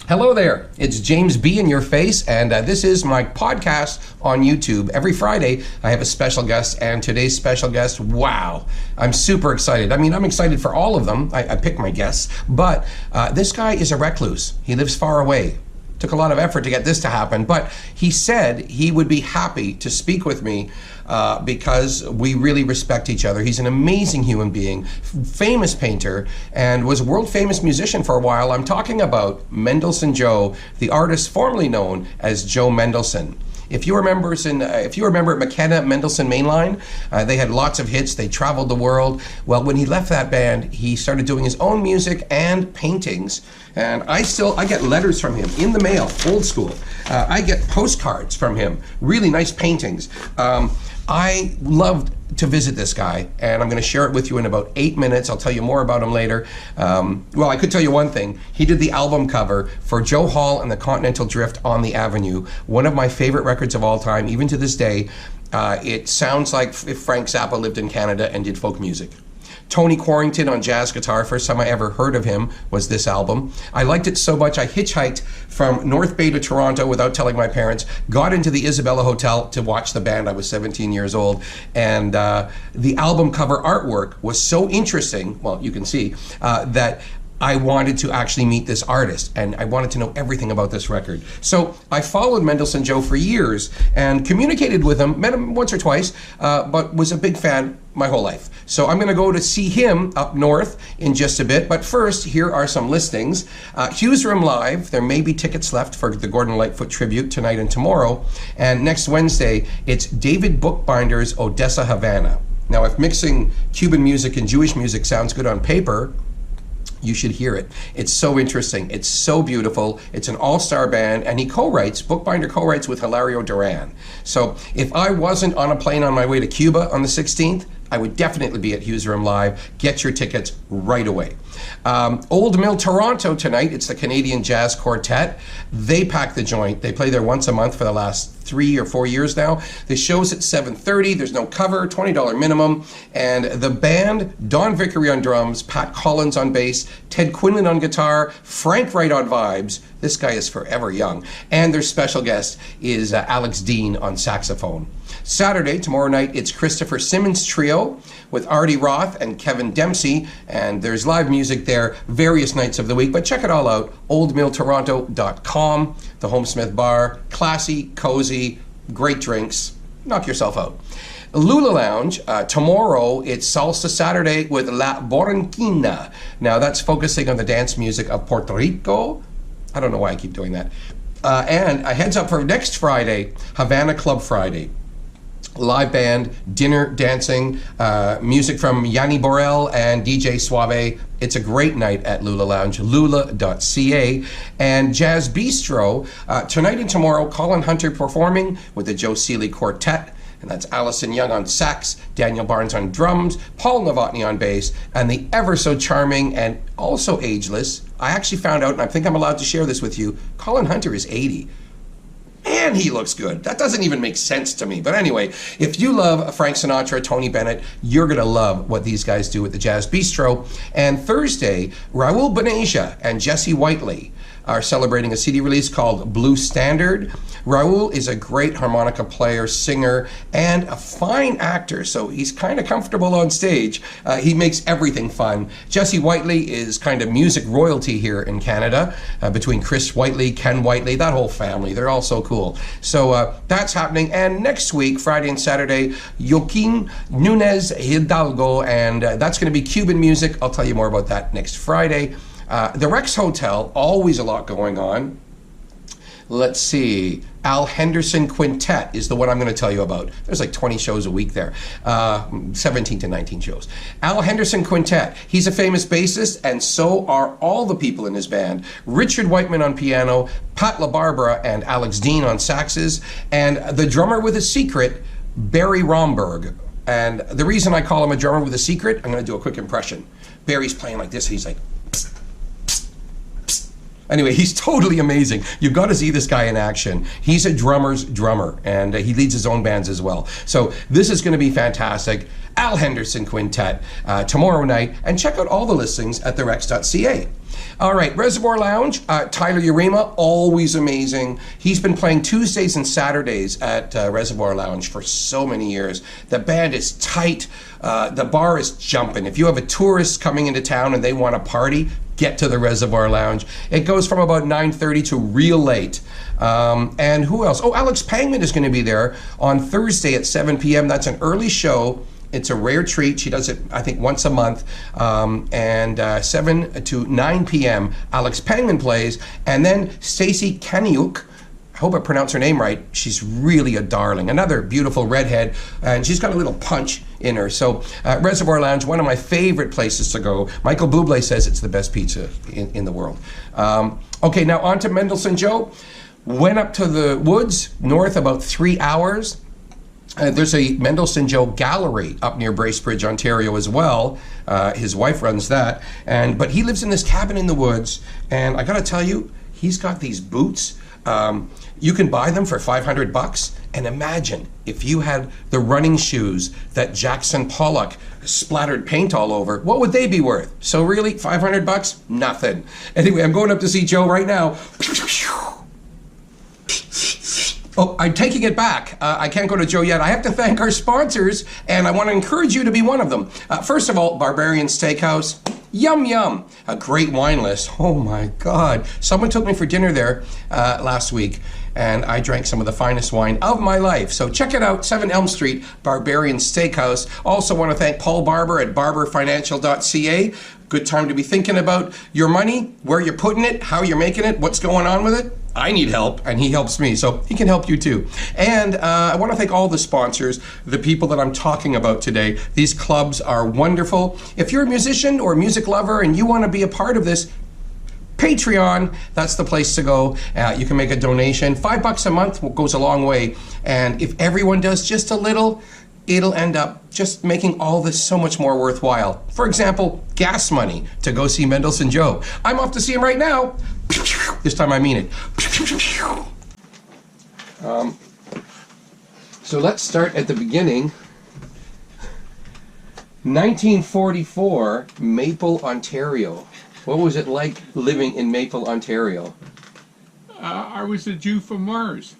Hello there, it's Jaymz B in your face, and this is my podcast on YouTube. Every Friday, I have a special guest, and today's special guest, wow, I'm super excited. I mean, I'm excited for all of them. I pick my guests, but this guy is a recluse. He lives far away. Took a lot of effort to get this to happen, but he said he would be happy to speak with me because we really respect each other. He's an amazing human being, famous painter, and was a world famous musician for a while. I'm talking about Mendleson Joe, the artist formerly known as Joe Mendelson. If you remember McKenna, Mendleson Mainline, they had lots of hits. They traveled the world. Well, when he left that band, he started doing his own music and paintings. And I get letters from him in the mail, old school. I get postcards from him, really nice paintings. I loved to visit this guy, and I'm going to share it with you in about 8 minutes. I'll tell you more about him later. Well, I could tell you one thing. He did the album cover for Joe Hall and the Continental Drift on the Avenue, one of my favorite records of all time, even to this day. It sounds like if Frank Zappa lived in Canada and did folk music. Tony Quarrington on jazz guitar, first time I ever heard of him was this album. I liked it so much I hitchhiked from North Bay to Toronto without telling my parents, got into the Isabella Hotel to watch the band. I was 17 years old, and the album cover artwork was so interesting, well, you can see, that I wanted to actually meet this artist, and I wanted to know everything about this record. So I followed Mendleson Joe for years and communicated with him, met him once or twice, but was a big fan my whole life. So I'm going to go to see him up north in just a bit, but first, here are some listings. Hughes Room Live, there may be tickets left for the Gordon Lightfoot tribute tonight and tomorrow, and next Wednesday, it's David Bookbinder's Odessa Havana. Now, if mixing Cuban music and Jewish music sounds good on paper, you should hear it. It's so interesting. It's so beautiful. It's an all-star band, and he Bookbinder co-writes with Hilario Duran. So if I wasn't on a plane on my way to Cuba on the 16th, I would definitely be at Hughes Room Live. Get your tickets right away. Old Mill Toronto tonight. It's the Canadian Jazz Quartet. They pack the joint. They play there once a month for the last 3 or 4 years now. The show's at 7:30. There's no cover, $20 minimum. And the band, Don Vickery on drums, Pat Collins on bass, Ted Quinlan on guitar, Frank Wright on vibes. This guy is forever young. And their special guest is Alex Dean on saxophone. Saturday, tomorrow night, it's Christopher Simmons Trio with Artie Roth and Kevin Dempsey, and there's live music there various nights of the week, but check it all out, oldmilltoronto.com, the Homesmith Bar, classy, cozy, great drinks, knock yourself out. Lula Lounge, tomorrow it's Salsa Saturday with La Borranquina. Now that's focusing on the dance music of Puerto Rico. I don't know why I keep doing that. And a heads up for next Friday, Havana Club Friday. Live band, dinner, dancing, music from Yanni Borel and DJ Suave. It's a great night at Lula Lounge, lula.ca. And Jazz Bistro, tonight and tomorrow, Colin Hunter performing with the Joe Seeley Quartet. And that's Allison Young on sax, Daniel Barnes on drums, Paul Novotny on bass, and the ever so charming and also ageless, I actually found out, and I think I'm allowed to share this with you, Colin Hunter is 80. And he looks good. That doesn't even make sense to me. But anyway, if you love Frank Sinatra, Tony Bennett, you're going to love what these guys do at the Jazz Bistro. And Thursday, Raul Benasia and Jesse Whiteley are celebrating a CD release called Blue Standard. Raul is a great harmonica player, singer, and a fine actor, so he's kind of comfortable on stage. He makes everything fun. Jesse Whiteley is kind of music royalty here in Canada, between Chris Whiteley, Ken Whiteley, that whole family. They're all so cool. So that's happening. And next week, Friday and Saturday, Joaquin Nunez Hidalgo, and that's going to be Cuban music. I'll tell you more about that next Friday. The Rex Hotel, always a lot going on. Let's see, Al Henderson Quintet is the one I'm going to tell you about. There's like 20 shows a week there, 17 to 19 shows. Al Henderson Quintet, he's a famous bassist, and so are all the people in his band. Richard Whiteman on piano, Pat LaBarbera and Alex Dean on saxes, and the drummer with a secret, Barry Romberg. And the reason I call him a drummer with a secret, I'm going to do a quick impression. Barry's playing like this, and he's like, anyway, he's totally amazing. You've got to see this guy in action. He's a drummer's drummer, and he leads his own bands as well. So this is going to be fantastic. Al Henderson Quintet tomorrow night. And check out all the listings at therex.ca. All right, Reservoir Lounge, Tyler Urema, always amazing. He's been playing Tuesdays and Saturdays at Reservoir Lounge for so many years. The band is tight. The bar is jumping. If you have a tourist coming into town and they want to party, get to the Reservoir Lounge. It goes from about 9:30 to real late. And who else? Oh, Alex Pangman is going to be there on Thursday at 7 p.m. That's an early show. It's a rare treat. She does it, I think, once a month. And 7 to 9 p.m., Alex Pangman plays. And then Stacey Kaniuk, I hope I pronounced her name right. She's really a darling. Another beautiful redhead. And she's got a little punch in her. So Reservoir Lounge, one of my favorite places to go. Michael Bublé says it's the best pizza in the world. Okay, now on to Mendleson Joe. Went up to the woods, north about 3 hours. There's a Mendleson Joe gallery up near Bracebridge, Ontario as well. His wife runs that. But he lives in this cabin in the woods. And I got to tell you, he's got these boots. You can buy them for $500. And imagine if you had the running shoes that Jackson Pollock splattered paint all over, what would they be worth? So really, $500? Nothing. Anyway, I'm going up to see Joe right now. Oh, I'm taking it back. I can't go to Joe yet. I have to thank our sponsors, and I want to encourage you to be one of them. First of all, Barbarian Steakhouse. Yum, yum. A great wine list. Oh, my God. Someone took me for dinner there last week, and I drank some of the finest wine of my life. So check it out, 7 Elm Street, Barbarian Steakhouse. Also want to thank Paul Barber at barberfinancial.ca. Good time to be thinking about your money, where you're putting it, how you're making it, what's going on with it. I need help, and he helps me, so he can help you too. And I want to thank all the sponsors, the people that I'm talking about today. These clubs are wonderful. If you're a musician or a music lover and you want to be a part of this, Patreon, that's the place to go. You can make a donation. $5 a month goes a long way. And if everyone does just a little, it'll end up just making all this so much more worthwhile. For example, gas money to go see Mendleson Joe. I'm off to see him right now. This time I mean it. So let's start at the beginning. 1944, Maple, Ontario. What was it like living in Maple, Ontario? I was a Jew from Mars.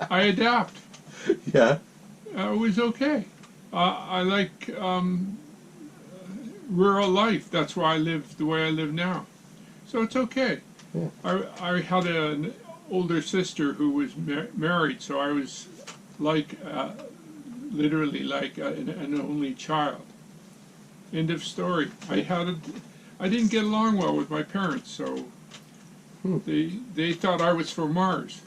I adapt. Yeah. It was okay. I like rural life. That's why I live the way I live now. So it's okay. Yeah. I had an older sister who was married, so I was like, literally like an only child. End of story. I didn't get along well with my parents, so they thought I was from Mars.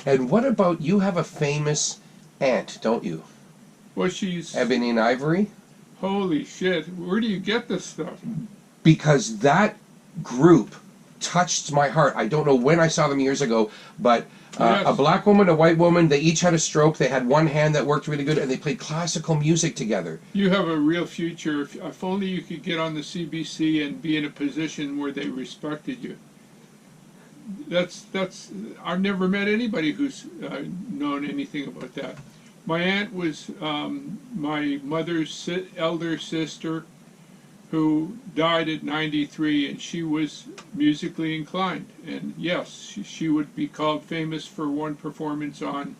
And what about, you have a famous aunt, don't you? Well, she's... Ebony and Ivory? Holy shit, where do you get this stuff? Because that group touched my heart. I don't know when I saw them years ago, but Yes. a black woman, a white woman, they each had a stroke, they had one hand that worked really good, and they played classical music together. You have a real future. If only you could get on the CBC and be in a position where they respected you. I've never met anybody who's known anything about that. My aunt was my mother's elder sister, who died at 93, and she was musically inclined. And yes, she would be called famous for one performance on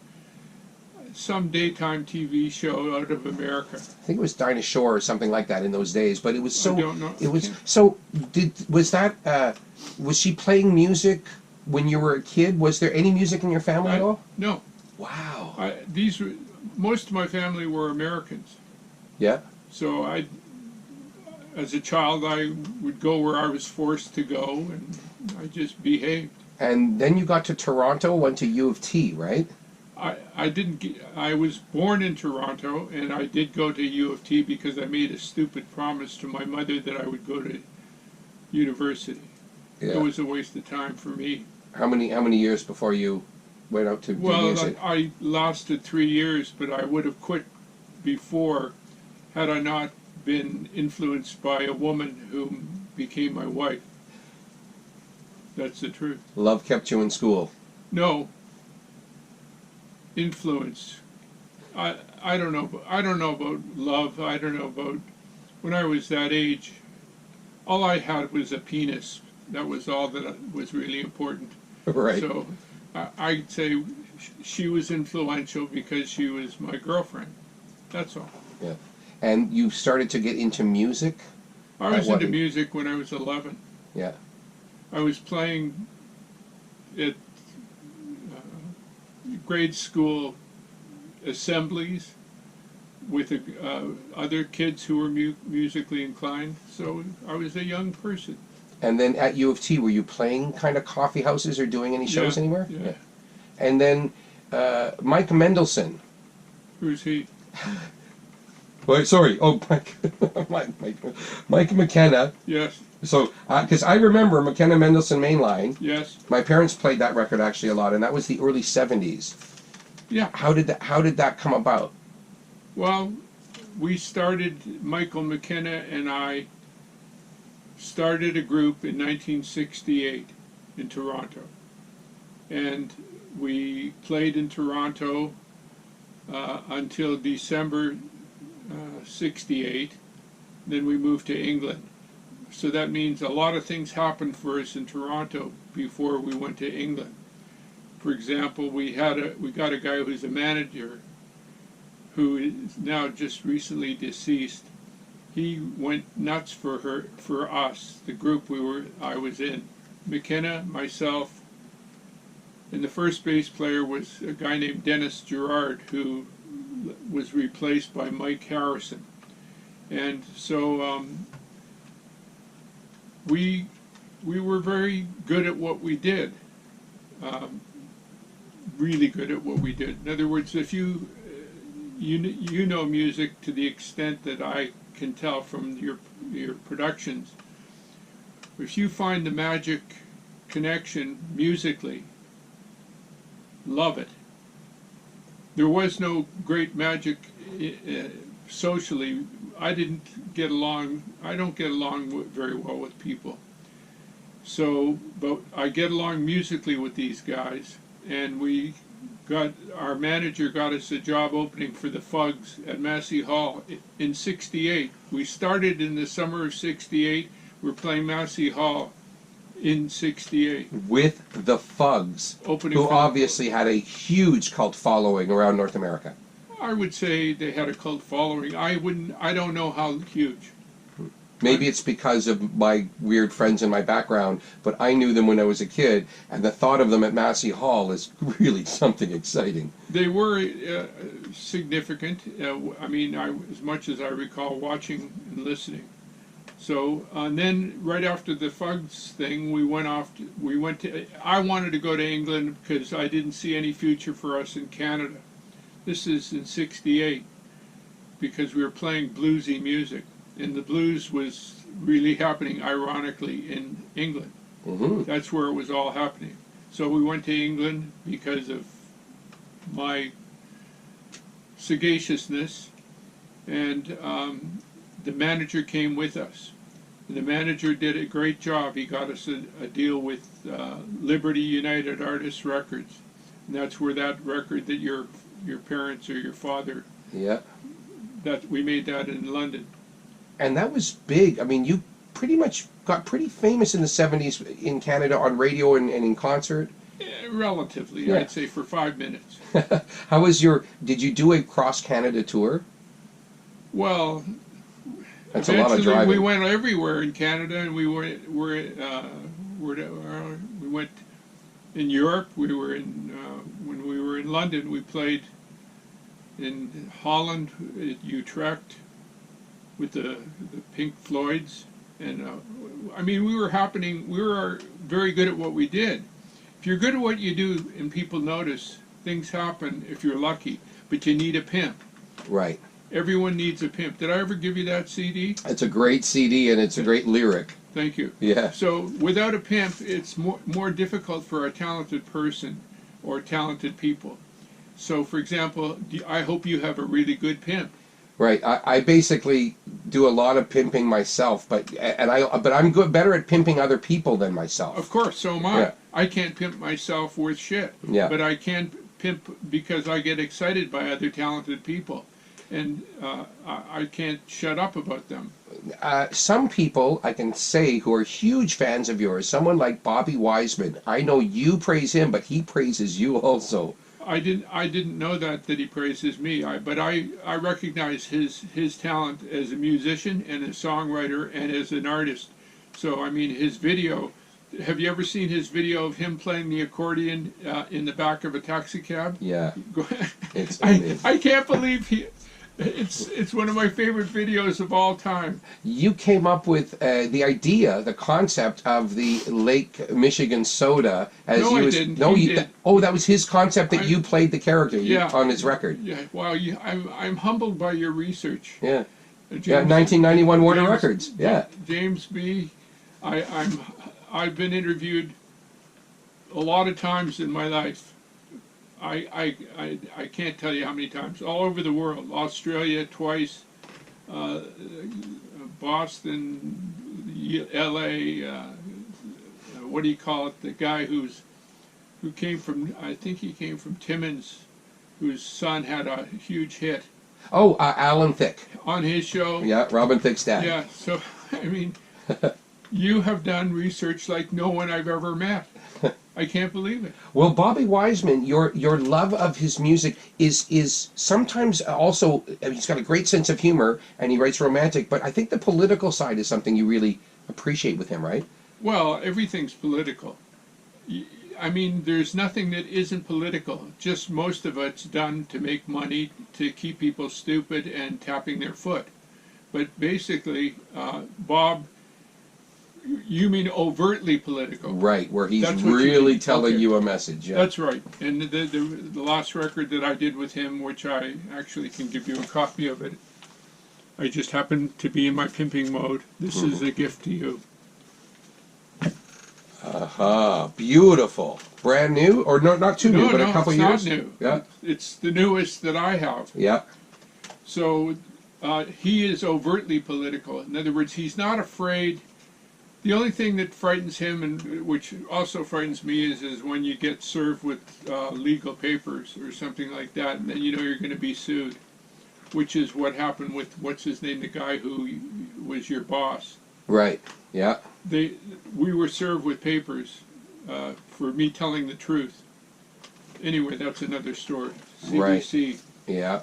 some daytime TV show out of America. I think it was Dinah Shore or something like that in those days, but it was so... I don't know. It was so... Was she playing music when you were a kid? Was there any music in your family at all? No. Wow. Most of my family were Americans. Yeah. So as a child, I would go where I was forced to go, and I just behaved. And then you got to Toronto, went to U of T, right? I was born in Toronto, and I did go to U of T because I made a stupid promise to my mother that I would go to university. Yeah. It was a waste of time for me. How many years before you went out to do music? Well, I lasted 3 years, but I would have quit before had I not been influenced by a woman who became my wife. That's the truth. Love kept you in school. No. Influence. I don't know. I don't know about love. I don't know about when I was that age. All I had was a penis. That was all that was really important. Right. So I'd say she was influential because she was my girlfriend. That's all. Yeah. And you started to get into music? I was what into age? music when I was 11. Yeah. I was playing at grade school assemblies with other kids who were musically inclined. So I was a young person. And then at U of T, were you playing kind of coffee houses or doing any shows anywhere? Yeah. And then Mike Mendelson. Who's he? Wait, sorry. Oh, Mike McKenna. Yes. So, because I remember McKenna Mendleson Mainline. Yes. My parents played that record actually a lot, and that was the early '70s. Yeah. How did that come about? Well, we started, Michael McKenna and I started a group in 1968 in Toronto. And we played in Toronto until December 68. Then we moved to England. So that means a lot of things happened for us in Toronto before we went to England. For example, we got a guy who's a manager who is now just recently deceased. He went nuts for us, the group I was in. McKenna, myself, and the first bass player was a guy named Dennis Gerard, who was replaced by Mike Harrison. And so we were very good at what we did, really good at what we did. In other words, if you know music to the extent that I can tell from your productions, if you find the magic connection musically, love it. There was no great magic socially. I don't get along very well with people. So, but I get along musically with these guys, and our manager got us a job opening for the Fugs at Massey Hall in '68. We started in the summer of '68. We're playing Massey Hall in '68. With the Fugs, who obviously had a huge cult following around North America. I would say they had a cult following. I don't know how huge. Maybe it's because of my weird friends in my background, but I knew them when I was a kid, and the thought of them at Massey Hall is really something exciting. They were significant. I mean, as much as I recall watching and listening. So, and then right after the Fugs thing, I wanted to go to England because I didn't see any future for us in Canada. This is in '68 because we were playing bluesy music. And the blues was really happening, ironically, in England. Mm-hmm. That's where it was all happening. So we went to England because of my sagaciousness, and the manager came with us. And the manager did a great job. He got us a deal with Liberty United Artists Records. And that's where that record that your parents or your father, that we made that in London. And that was big. I mean, you pretty much got pretty famous in the '70s in Canada on radio and in concert. Relatively, yeah. I'd say for 5 minutes. How was did you do a cross-Canada tour? Well, that's a lot of driving. We went everywhere in Canada, and we went in Europe. We were when we were in London, we played in Holland, at Utrecht, with the Pink Floyds, and I mean, we were very good at what we did. If you're good at what you do and people notice, things happen if you're lucky, but you need a pimp. Right. Everyone needs a pimp. Did I ever give you that CD? It's a great CD, and it's a great lyric. Thank you. Yeah. So without a pimp, it's more difficult for a talented person or talented people. So, for example, I hope you have a really good pimp. Right. I basically do a lot of pimping myself, but I'm better at pimping other people than myself. Of course, so am I. Yeah. I can't pimp myself worth shit. Yeah. But I can Pimp because I get excited by other talented people, and I can't shut up about them. Some people I can say who are huge fans of yours, someone like Bobby Wiseman. I know you praise him, but he praises you also. I didn't know that he praises me. But I recognize his talent as a musician and a songwriter and as an artist. So I mean, his video. Have you ever seen his video of him playing the accordion in the back of a taxi cab? Yeah, it's I can't believe he. It's one of my favorite videos of all time. You came up with the idea, the concept of the Lake Michigan soda. As No, you I was, didn't. No, He you, did. oh, that was his concept that you played the character on his record. Yeah. Wow. I'm humbled by your research. Yeah. Jaymz, Yeah, 1991 Warner Jaymz, Records. Yeah. Jaymz, I've been interviewed a lot of times in my life. I can't tell you how many times, all over the world. Australia twice, Boston, L.A. What do you call it? The guy who came from, I think he came from Timmins, whose son had a huge hit. Oh, Alan Thicke. On his show. Yeah, Robin Thicke's dad. Yeah. So I mean, you have done research like no one I've ever met. I can't believe it. Well, Bobby Wiseman, your love of his music is sometimes also, I mean, he's got a great sense of humor and he writes romantic, but I think the political side is something you really appreciate with him, right? Well, everything's political. I mean, there's nothing that isn't political. Just most of it's done to make money, to keep people stupid and tapping their foot. But basically, Bob, you mean overtly political. Right, where he's That's what really you telling okay. you a message. Yeah. That's right. And the last record that I did with him, which I actually can give you a copy of it, I just happened to be in my pimping mode. This is a gift to you. Beautiful. Brand new? Or no, not too new, but a couple it's years? not new. Yeah. It's the newest that I have. Yeah. So he is overtly political. In other words, he's not afraid. The only thing that frightens him, and which also frightens me, is when you get served with legal papers or something like that, and then you know you're going to be sued, which is what happened with, what's his name, the guy who was your boss. Right. Yeah. We were served with papers for me telling the truth. Anyway, that's another story. CBC. Right. Yeah.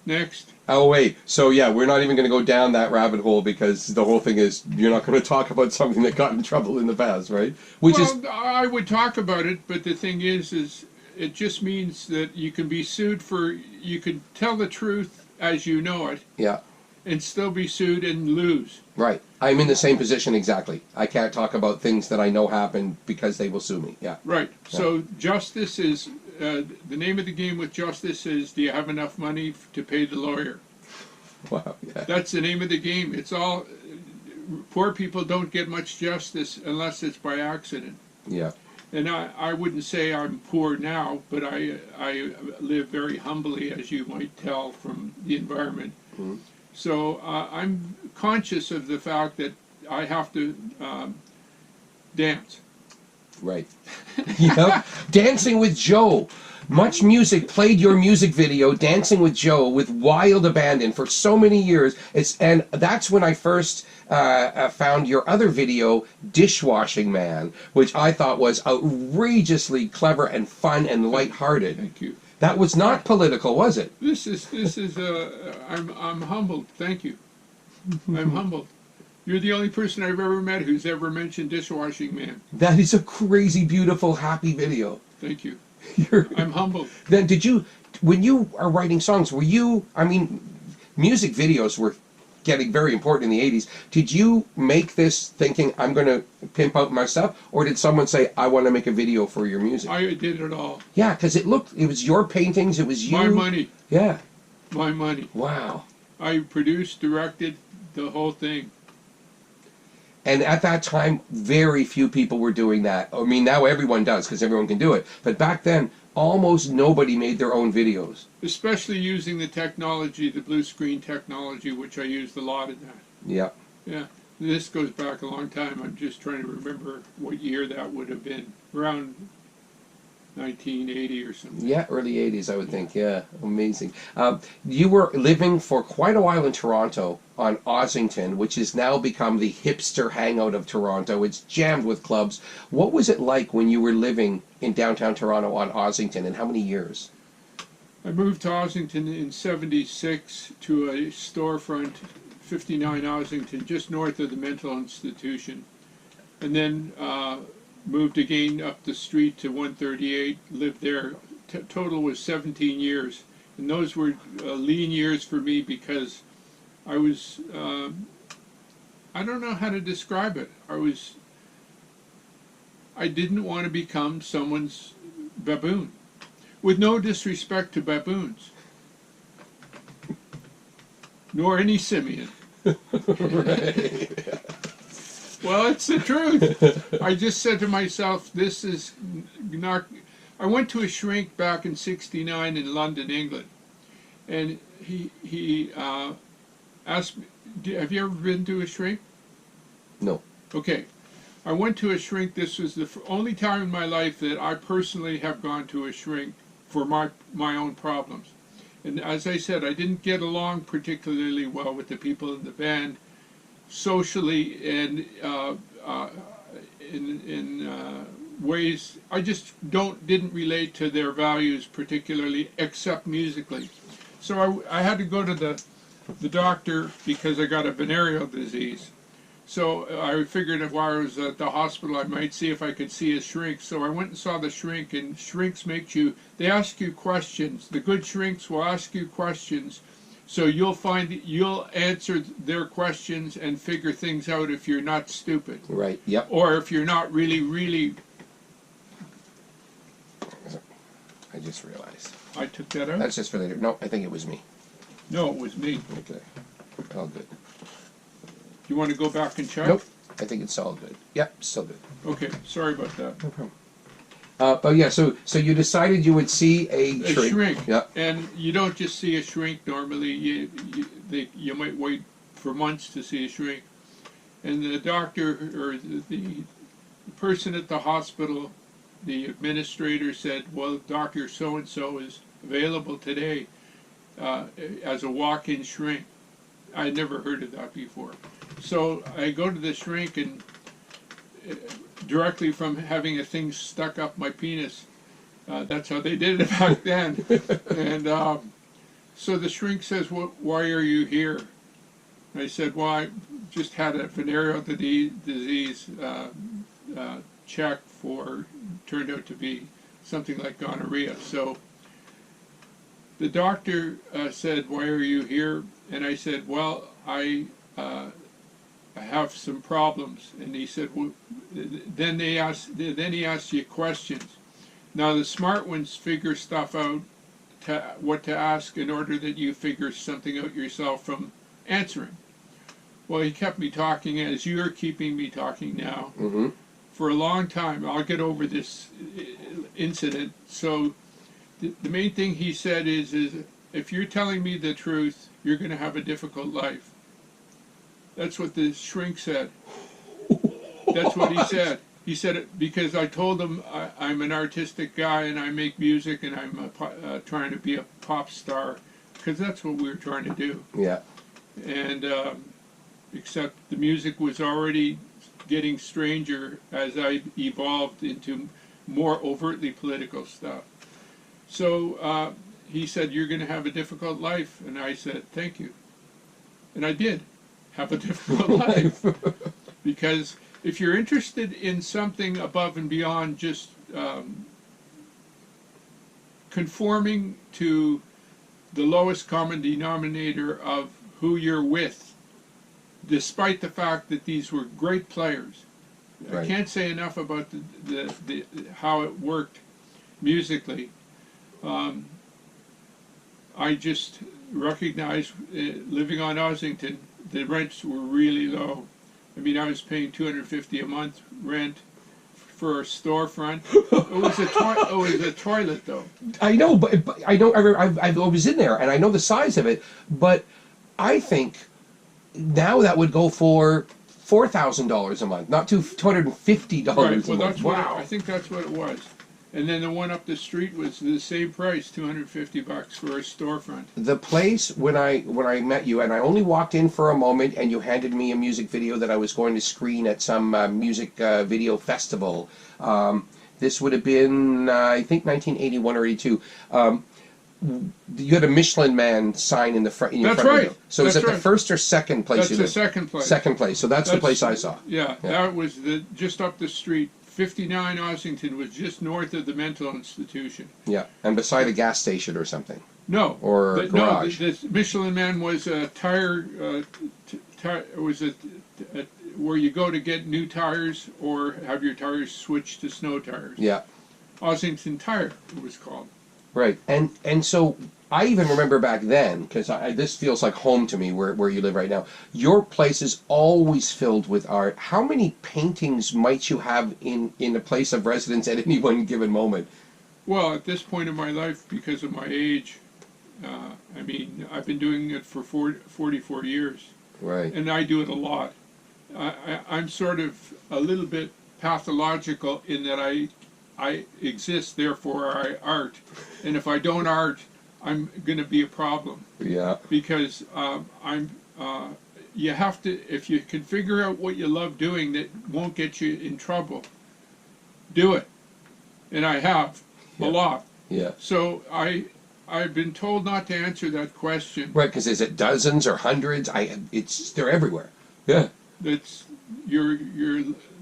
Next. Oh, wait. So, yeah, we're not even going to go down that rabbit hole because the whole thing is you're not going to talk about something that got in trouble in the past, right? I would talk about it, but the thing is it just means that you can be sued for, you can tell the truth as you know it. Yeah. And still be sued and lose. Right. I'm in the same position exactly. I can't talk about things that I know happened because they will sue me. Yeah. Right. Yeah. So justice is, the name of the game with justice is, do you have enough money to pay the lawyer? Wow. Yeah. That's the name of the game. It's all, poor people don't get much justice unless it's by accident. Yeah. And I wouldn't say I'm poor now, but I live very humbly, as you might tell from the environment. Mm-hmm. So I'm conscious of the fact that I have to dance. Right. Yep. Dancing with Joe. Much music played your music video, Dancing with Joe, with wild abandon for so many years. And that's when I first found your other video, Dishwashing Man, which I thought was outrageously clever and fun and lighthearted. Thank you. That was not political, was it? This is I'm humbled. Thank you. I'm humbled. You're the only person I've ever met who's ever mentioned Dishwashing Man. That is a crazy, beautiful, happy video. Thank you. You're, I'm humbled. Then when you are writing songs, I mean, music videos were getting very important in the 80s. Did you make this thinking, I'm going to pimp out my stuff? Or did someone say, I want to make a video for your music? I did it all. Yeah, because it was your paintings, it was you. My money. Yeah. My money. Wow. I produced, directed the whole thing. And at that time, very few people were doing that. I mean, now everyone does because everyone can do it. But back then, almost nobody made their own videos. Especially using the technology, the blue screen technology, which I used a lot in that. Yeah. Yeah. This goes back a long time. I'm just trying to remember what year that would have been. Around 1980 or something. Yeah, early 80s, I would think. Yeah, amazing. You were living for quite a while in Toronto on Ossington, which has now become the hipster hangout of Toronto. It's jammed with clubs. What was it like when you were living in downtown Toronto on Ossington, and how many years? I moved to Ossington in '76 to a storefront, 59 Ossington, just north of the mental institution, and then moved again up the street to 138, lived there. Total was 17 years. And those were lean years for me because I was, I don't know how to describe it. I didn't want to become someone's baboon. With no disrespect to baboons. Nor any simian. Right. Well, it's the truth. I just said to myself, this is not... I went to a shrink back in '69 in London, England. And he asked me, have you ever been to a shrink? No. Okay. I went to a shrink. This was the only time in my life that I personally have gone to a shrink for my own problems. And as I said, I didn't get along particularly well with the people in the band, socially and in ways I just didn't relate to their values particularly, except musically. So I had to go to the doctor because I got a venereal disease. So I figured if I was at the hospital, I might see if I could see a shrink. So I went and saw the shrink, and shrinks they ask you questions. The good shrinks will ask you questions. So you'll answer their questions and figure things out if you're not stupid. Right, yep. Or if you're not really... I just realized. I took that out? That's just for later. No, I think it was me. No, it was me. Okay. All good. You want to go back and check? Nope. I think it's all good. Yep, still good. Okay, sorry about that. No problem. But yeah, so you decided you would see a shrink. Yep. And you don't just see a shrink normally. You might wait for months to see a shrink. And the doctor or the person at the hospital, the administrator said, well, Dr. So-and-so is available today as a walk-in shrink. I'd never heard of that before. So I go to the shrink, and directly from having a thing stuck up my penis, that's how they did it back then. And so the shrink says, why are you here? And I said, well, I just had a venereal disease check turned out to be something like gonorrhea. So the doctor said, why are you here? And I said, well, I have some problems. And he said, well, then he asked you questions. Now the smart ones figure stuff out, what to ask in order that you figure something out yourself from answering. Well, he kept me talking as you're keeping me talking now. Mm-hmm. For a long time. I'll get over this incident. So the main thing he said is if you're telling me the truth, you're going to have a difficult life. That's what the shrink said. That's what he said. He said it because I told him I'm an artistic guy and I make music and I'm trying to be a pop star, because that's what we were trying to do. Yeah. And except the music was already getting stranger as I evolved into more overtly political stuff. So he said, you're going to have a difficult life. And I said, thank you. And I did have a difficult life. Because if you're interested in something above and beyond just conforming to the lowest common denominator of who you're with, despite the fact that these were great players. Right. I can't say enough about the how it worked musically. I just recognized, living on Ossington, the rents were really low. I mean, I was paying $250 a month rent for a storefront. It was a toilet, though. I know, but I know I was in there, and I know the size of it. But I think now that would go for $4,000 a month, not $250 right. a month. Wow. I think that's what it was. And then the one up the street was the same price, $250 for a storefront. The place when I met you, and I only walked in for a moment, and you handed me a music video that I was going to screen at some music video festival. This would have been, I think, 1981 or 82. You had a Michelin Man sign in the front. In your That's front right. window. So is it the first or second place? That's the second place. Second place. So that's the place I saw. Yeah, that was just up the street. 59 Ossington was just north of the mental institution. Yeah, and beside a gas station or something. No, or a garage. No, the Michelin Man was a tire. Was where you go to get new tires or have your tires switched to snow tires. Yeah, Ossington Tire, it was called. Right, and so I even remember back then, because this feels like home to me, where you live right now. Your place is always filled with art. How many paintings might you have in a place of residence at any one given moment? Well, at this point in my life, because of my age, I mean, I've been doing it for 44 years. Right. And I do it a lot. I'm sort of a little bit pathological in that I exist, therefore I art. And if I don't art, I'm going to be a problem. Yeah. Because you have to, if you can figure out what you love doing that won't get you in trouble, do it. And I have a lot. Yeah. So I've been told not to answer that question. Right, because is it dozens or hundreds? They're everywhere. Yeah. You're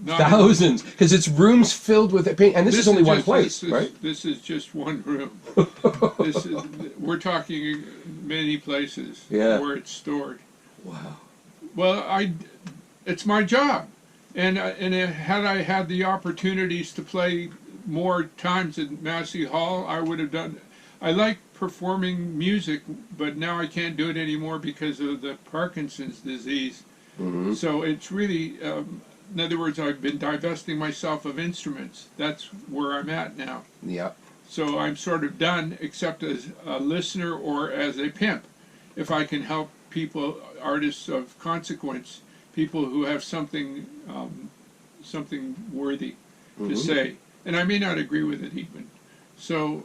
not thousands, because it's rooms filled with paint, and this is only one place, right? This is just one room. We're talking many places where it's stored. Wow. Well, it's my job, and had I had the opportunities to play more times at Massey Hall, I would have done. I like performing music, but now I can't do it anymore because of the Parkinson's disease. Mm-hmm. So it's really, in other words, I've been divesting myself of instruments. That's where I'm at now. Yeah. So I'm sort of done, except as a listener or as a pimp. If I can help people, artists of consequence, people who have something worthy to say. And I may not agree with it even. So.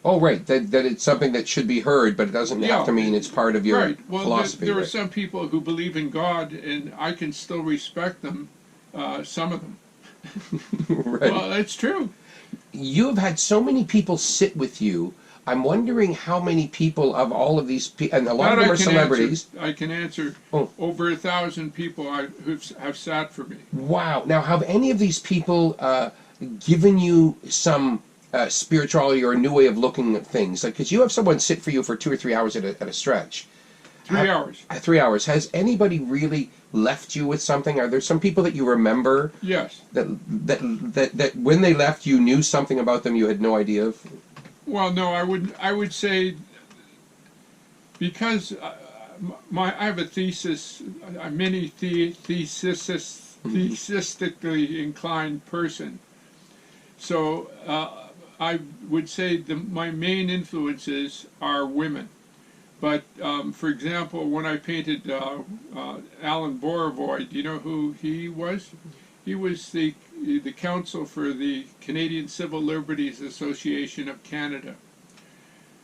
Oh, right. That it's something that should be heard, but it doesn't have to mean it's part of your philosophy. There are some people who believe in God, and I can still respect them. Some of them. Right. Well, that's true. You have had so many people sit with you. I'm wondering how many people of all of these people, and a lot of them are celebrities. I can answer. Over 1,000 people who have sat for me. Wow. Now, have any of these people given you some spirituality or a new way of looking at things? Like, because you have someone sit for you for 2 or 3 hours at a stretch. 3 hours. 3 hours. Has anybody really left you with something? Are there some people that you remember? Yes. That when they left, you knew something about them you had no idea of? Well, no, I would say because I have a thesis. I'm many theistically inclined person. So I would say my main influences are women. But for example, when I painted Alan Borovoy, do you know who he was? He was the counsel for the Canadian Civil Liberties Association of Canada.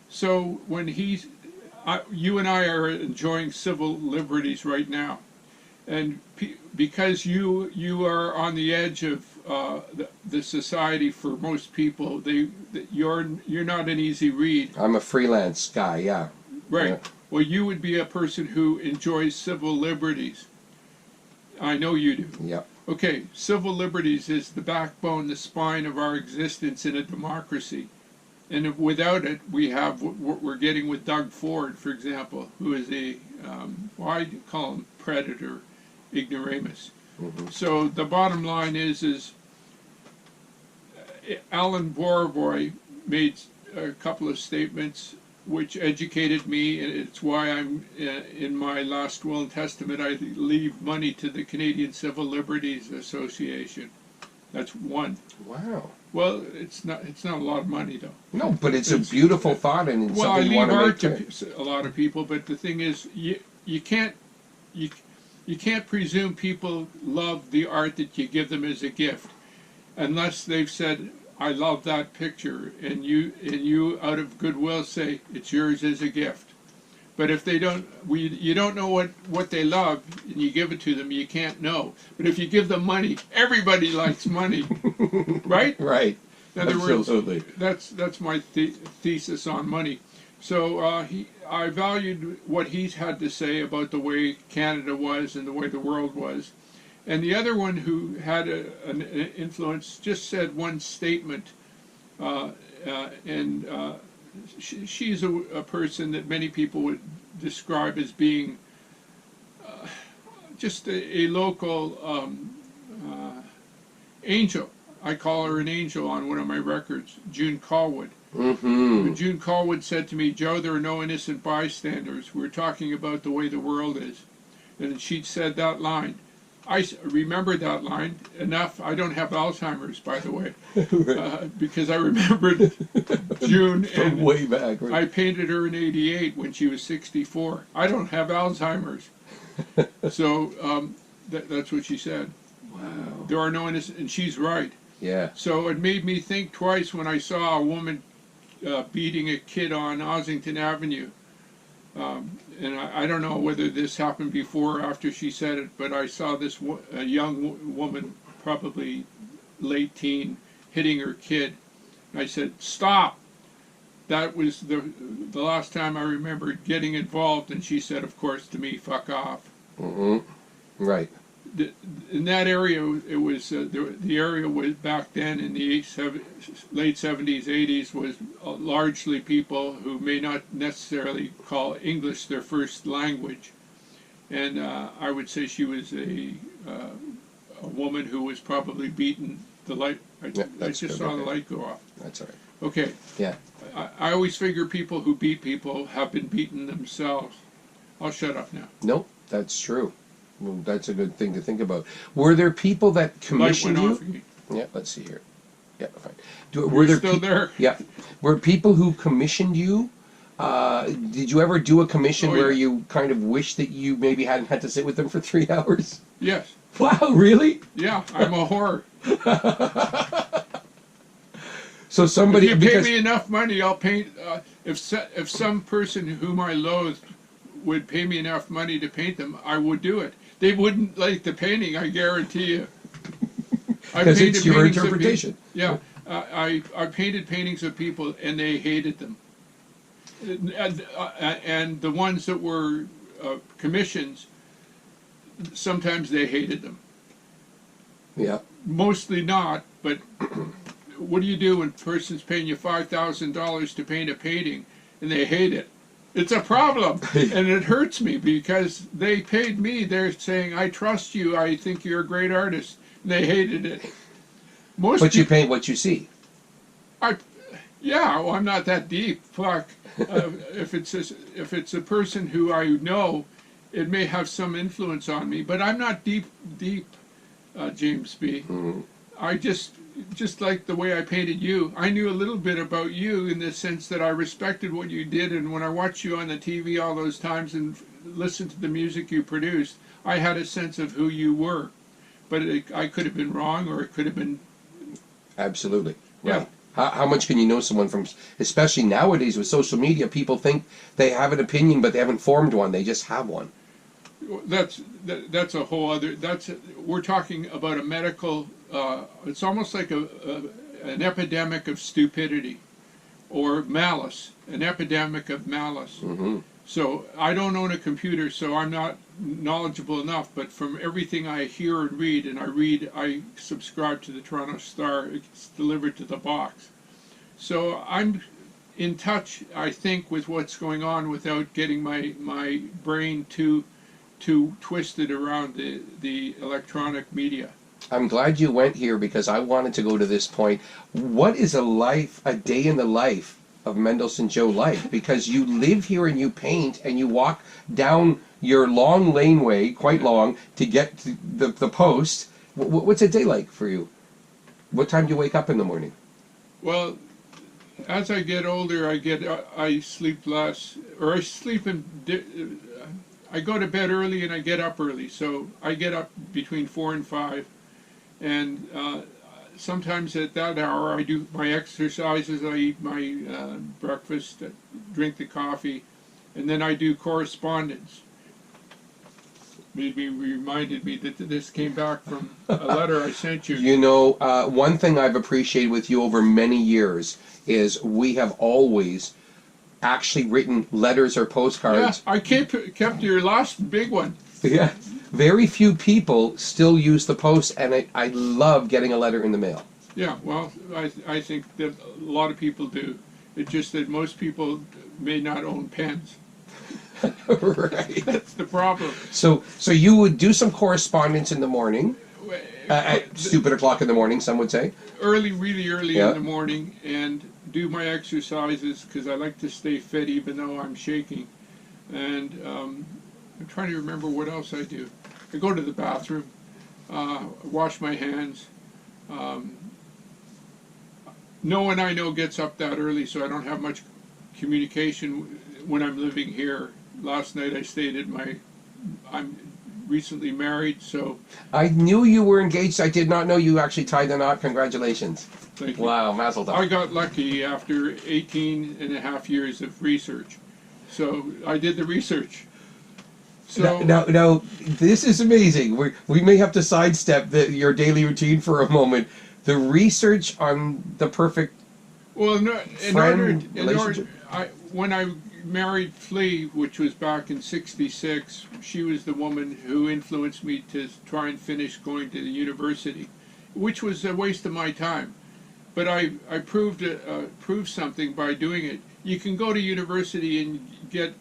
So when you and I are enjoying civil liberties right now, and because you are on the edge of the society for most people, you're not an easy read. I'm a freelance guy, yeah. Right. Yeah. Well, you would be a person who enjoys civil liberties. I know you do. Yeah. Okay, civil liberties is the backbone, the spine of our existence in a democracy. And without it, we have what we're getting with Doug Ford, for example, who is I call him predator, ignoramus. Mm-hmm. So the bottom line is Alan Borovoy made a couple of statements which educated me, and it's why I'm in my last will and testament I leave money to the Canadian Civil Liberties Association. That's one. Wow. Well, it's not a lot of money though. No, but it's a beautiful thought, and it's something you want to make. Well, I leave art to a lot of people, but the thing is, you can't presume people love the art that you give them as a gift, unless they've said, I love that picture, and you out of goodwill say it's yours as a gift. But if they don't, you don't know what they love, and you give it to them, you can't know. But if you give them money, everybody likes money, right? Right. In other Absolutely. words, that's my thesis on money. So I valued what he's had to say about the way Canada was and the way the world was. And the other one who had an influence just said one statement, and she's a person that many people would describe as being just a local angel. I call her an angel on one of my records, June Callwood. Mm-hmm. June Callwood said to me, "Joe, there are no innocent bystanders. We're talking about the way the world is." And she said that line. I remember that line enough. I don't have Alzheimer's, by the way, because I remembered June. From way back. Right? I painted her in '88 when she was 64. I don't have Alzheimer's. So that's what she said. Wow. There are no innocent, and she's right. Yeah. So it made me think twice when I saw a woman beating a kid on Ossington Avenue. And I don't know whether this happened before or after she said it, but I saw this young woman, probably late teen, hitting her kid. I said, "Stop!" That was the last time I remembered getting involved, and she said, of course, to me, "Fuck off." Mm-hmm. Right. In that area, it was the area was back then in the late 70s, 80s was largely people who may not necessarily call English their first language, and I would say she was a woman who was probably beaten. The light. I just saw the light go off. That's all right. Okay. Yeah. I always figure people who beat people have been beaten themselves. I'll shut up now. Nope, that's true. Well, that's a good thing to think about. Were there people that commissioned Light went you? off. Yeah, let's see here. Yeah, fine. Were there still there? Yeah. Were people who commissioned you? Did you ever do a commission where you kind of wish that you maybe hadn't had to sit with them for 3 hours? Yes. Wow, really? Yeah, I'm a whore. So somebody, if you pay me enough money, I'll paint. If some person whom I loathed would pay me enough money to paint them, I would do it. They wouldn't like the painting, I guarantee you. Because it's your interpretation. Yeah, I painted paintings of people, and they hated them. And the ones that were commissions, sometimes they hated them. Yeah. Mostly not, but what do you do when a person's paying you $5,000 to paint a painting and they hate it? It's a problem, and it hurts me because they paid me. They're saying, "I trust you. I think you're a great artist." And they hated it. But you paint what you see. Yeah. Well, I'm not that deep. Fuck. If it's a person who I know, it may have some influence on me. But I'm not deep, Jaymz B. Mm-hmm. I just like the way I painted you. I knew a little bit about you in the sense that I respected what you did, and when I watched you on the TV all those times and listened to the music you produced, I had a sense of who you were. But I could have been wrong, or it could have been... Absolutely. Yeah. Right. How much can you know someone from, especially nowadays with social media, people think they have an opinion, but they haven't formed one. They just have one. That's a whole other... We're talking about a medical... it's almost like an epidemic of stupidity, or malice, an epidemic of malice. Mm-hmm. So I don't own a computer, so I'm not knowledgeable enough, but from everything I hear and read, I subscribe to the Toronto Star. It's delivered to the box. So I'm in touch, I think, with what's going on without getting my brain too twisted around the electronic media. I'm glad you went here because I wanted to go to this point. What is a day in the life of Mendleson Joe like? Because you live here and you paint and you walk down your long laneway, quite long, to get to the post. What's a day like for you? What time do you wake up in the morning? Well, as I get older, I sleep less, or I sleep I go to bed early and I get up early. So I get up between 4 and 5. And sometimes at that hour I do my exercises, I eat my breakfast, drink the coffee, and then I do correspondence. Reminded me that this came back from a letter I sent you. You know, one thing I've appreciated with you over many years is we have always actually written letters or postcards. Yeah, I kept your last big one. Yeah. Very few people still use the post, and I love getting a letter in the mail. Yeah, well, I think that a lot of people do. It's just that most people may not own pens. Right. That's the problem. So you would do some correspondence in the morning, at stupid o'clock in the morning, some would say. Really early Yeah. in the morning, and do my exercises because I like to stay fit even though I'm shaking. And I'm trying to remember what else I do. I go to the bathroom, wash my hands. No one I know gets up that early, so I don't have much communication when I'm living here. Last night I stayed at I'm recently married, so. I knew you were engaged. I did not know you actually tied the knot. Congratulations. Thank you. Wow, mazel tov. I got lucky after 18 and a half years of research. So I did the research. So Now, this is amazing. We may have to sidestep your daily routine for a moment. The research on the perfect well, no, relationship. when I married Flea, which was back in '66, she was the woman who influenced me to try and finish going to the university, which was a waste of my time. But I proved something by doing it. You can go to university and get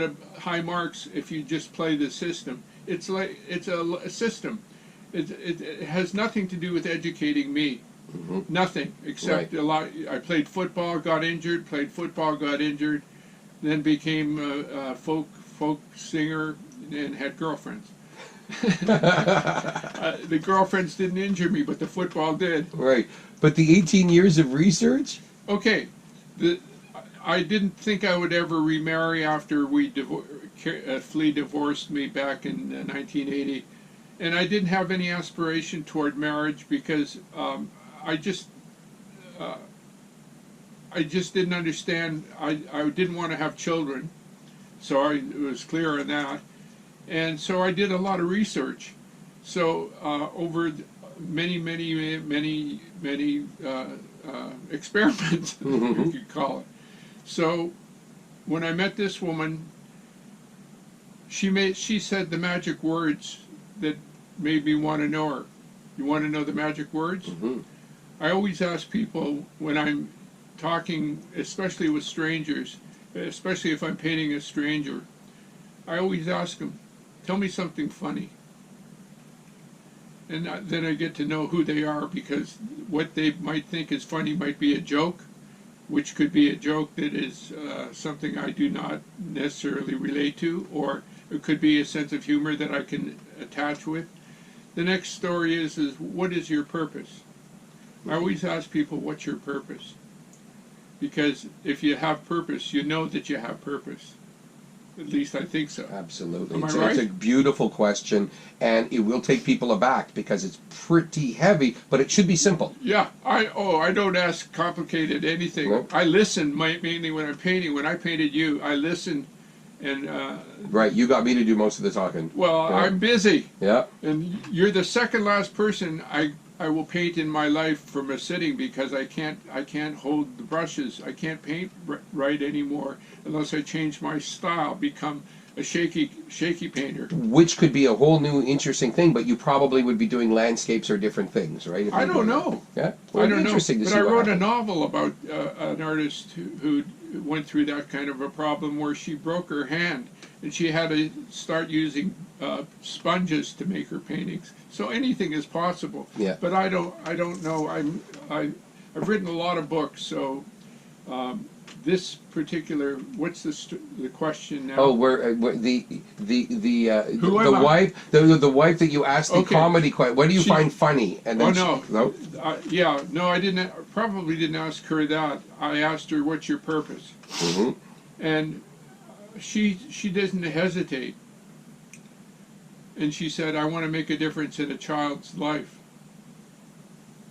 a high marks if you just play the system. It's a system. It has nothing to do with educating me. Mm-hmm. Nothing except I played football, got injured. Played football, got injured. Then became a folk singer and had girlfriends. The girlfriends didn't injure me, but the football did. Right. But the 18 years of research? Okay. I didn't think I would ever remarry after Flea divorced me back in 1980. And I didn't have any aspiration toward marriage because I just didn't understand. I didn't want to have children, so I was clear on that. And so I did a lot of research. So over many experiments, Mm-hmm. you could call it. So when I met this woman, she said the magic words that made me want to know her. You want to know the magic words? Mm-hmm. I always ask people when I'm talking, especially with strangers, especially if I'm painting a stranger, I always ask them, tell me something funny. And then I get to know who they are, because what they might think is funny might be a joke, which could be a joke that is something I do not necessarily relate to, or it could be a sense of humor that I can attach with. The next story is what is your purpose? I always ask people, what's your purpose? Because if you have purpose, you know that you have purpose. At least I think so. Absolutely. Am I right? It's a beautiful question, and it will take people aback because it's pretty heavy, but it should be simple. Yeah, I don't ask complicated anything. Nope. I listen mainly when I'm painting. When I painted you, I listened, and Right, you got me to do most of the talking. well, Yeah. I'm busy, Yeah. and you're the second last person I will paint in my life from a sitting, because I can't hold the brushes. I can't paint right anymore unless I change my style, become a shaky painter. Which could be a whole new interesting thing, but you probably would be doing landscapes or different things, right? If I you're don't doing that. know. Yeah, I don't know. interesting to But see I what wrote a happens. novel about an artist who went through that kind of a problem, where she broke her hand and she had to start using sponges to make her paintings. So anything is possible. Yeah. But I don't know. I've written a lot of books, so this particular, what's the question now? Oh, where the Who am I? wife the wife that you asked the Okay. comedy question. What do you She- find funny? And then no. No, I didn't. Probably didn't ask her that. I asked her, "What's your purpose?" Mm-hmm. And she doesn't hesitate. And she said, "I want to make a difference in a child's life."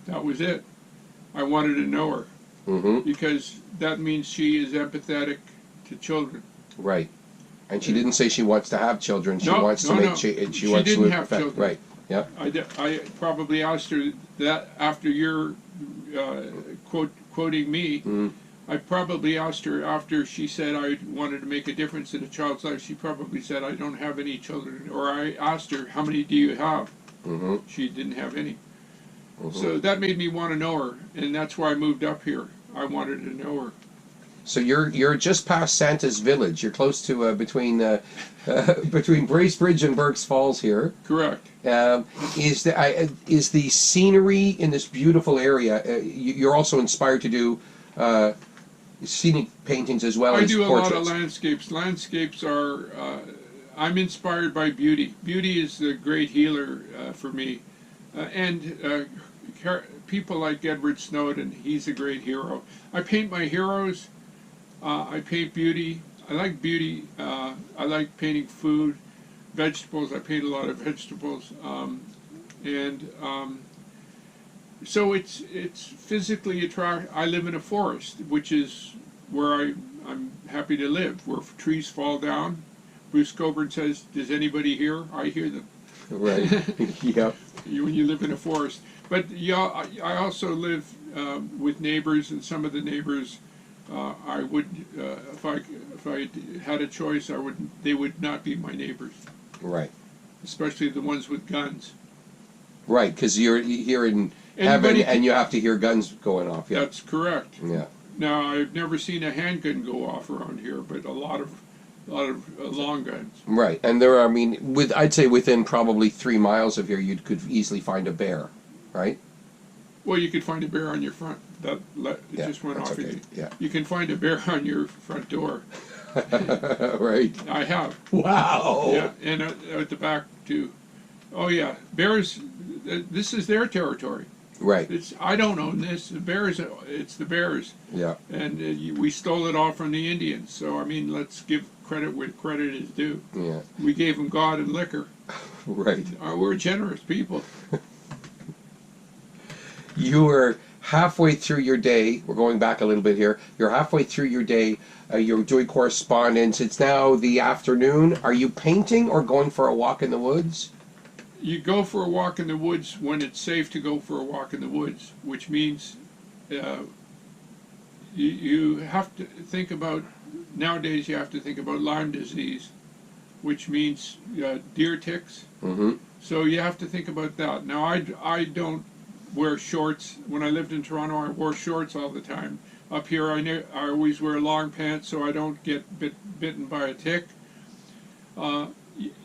That was it. I wanted to know her because that means she is empathetic to children. Right. And she didn't say she wants to have children. She No, wants no, to make. no. She She wants didn't to have children. Right. Yeah. I probably asked her that after your quoting me. I probably asked her after she said I wanted to make a difference in a child's life. She probably said, I don't have any children. Or I asked her, how many do you have? She didn't have any. So that made me want to know her, and that's why I moved up here. I wanted to know her. So you're just past Santa's Village. You're close to between Bracebridge and Burke's Falls here. Correct. Is the scenery in this beautiful area? You're also inspired to do scenic paintings as well I as do a portraits. lot of landscapes. Landscapes are, I'm inspired by beauty. Beauty is the great healer for me. And people like Edward Snowden, he's a great hero. I paint my heroes. I paint beauty. I like beauty. I like painting food, vegetables. I paint a lot of vegetables. So it's physically attractive. I live in a forest, which is where I'm happy to live, where trees fall down. Bruce Coburn says, does anybody hear? I hear them. Right. Yep. When you live in a forest. But yeah, I also live with neighbors, and some of the neighbors, I would, if I had a choice, they would not be my neighbors. Right. Especially the ones with guns. Right, because you're here in heaven and you have to hear guns going off. Yeah. That's correct. Yeah. Now, I've never seen a handgun go off around here, but a lot of long guns. Right, and there are, I'd say within probably 3 miles of here, you could easily find a bear, right? Well, you could find a bear on your front. Just went off. Okay. Yeah. You can find a bear on your front door. Right. I have. Wow. Yeah, and at the back too. Oh yeah, bears. This is their territory. Right. I don't own this. The bears. It's the bears. Yeah. And we stole it all from the Indians. So let's give credit where credit is due. Yeah. We gave them God and liquor. Right. We're generous people. You were halfway through your day. We're going back a little bit here. You're halfway through your day. You're doing correspondence. It's now the afternoon. Are you painting or going for a walk in the woods? You go for a walk in the woods when it's safe to go for a walk in the woods, which means you have to think about, nowadays you have to think about Lyme disease, which means deer ticks. So you have to think about that. Now I don't wear shorts. When I lived in Toronto, I wore shorts all the time. Up here, I always wear long pants so I don't get bitten by a tick.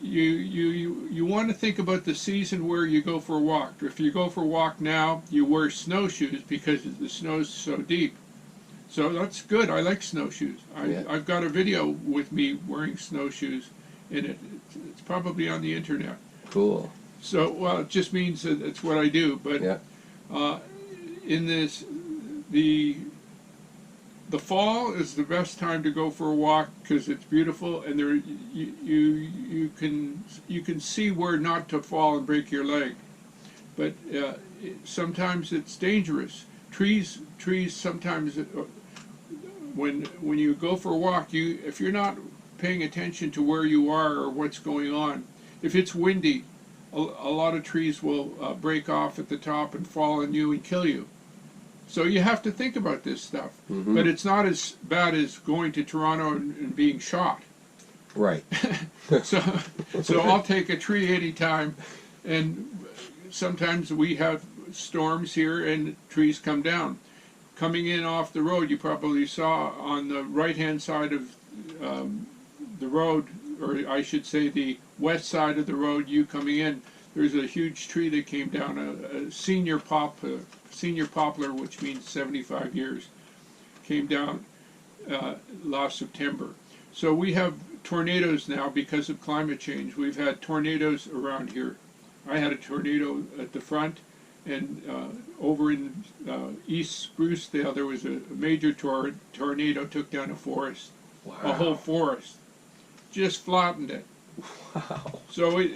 You want to think about the season where you go for a walk. If you go for a walk now, you wear snowshoes because the snow's so deep. So that's good. I like snowshoes. I've got a video with me wearing snowshoes in it. It's probably on the internet. Cool. So, well, it just means that it's what I do. But in this, the fall is the best time to go for a walk because it's beautiful, and there you can see where not to fall and break your leg. But sometimes it's dangerous. Trees sometimes when you go for a walk, if you're not paying attention to where you are or what's going on, if it's windy, a lot of trees will break off at the top and fall on you and kill you. So you have to think about this stuff. But it's not as bad as going to Toronto and being shot. Right. So I'll take a tree anytime, and sometimes we have storms here and trees come down. Coming in off the road, you probably saw on the right-hand side of the road, or I should say the west side of the road, you coming in, there's a huge tree that came down, a senior poplar, which means 75 years, came down last September. So we have tornadoes now because of climate change. We've had tornadoes around here. I had a tornado at the front, and over in East Sprucedale there was a major tornado, took down a forest. Wow. A whole forest. Just flattened it. Wow. So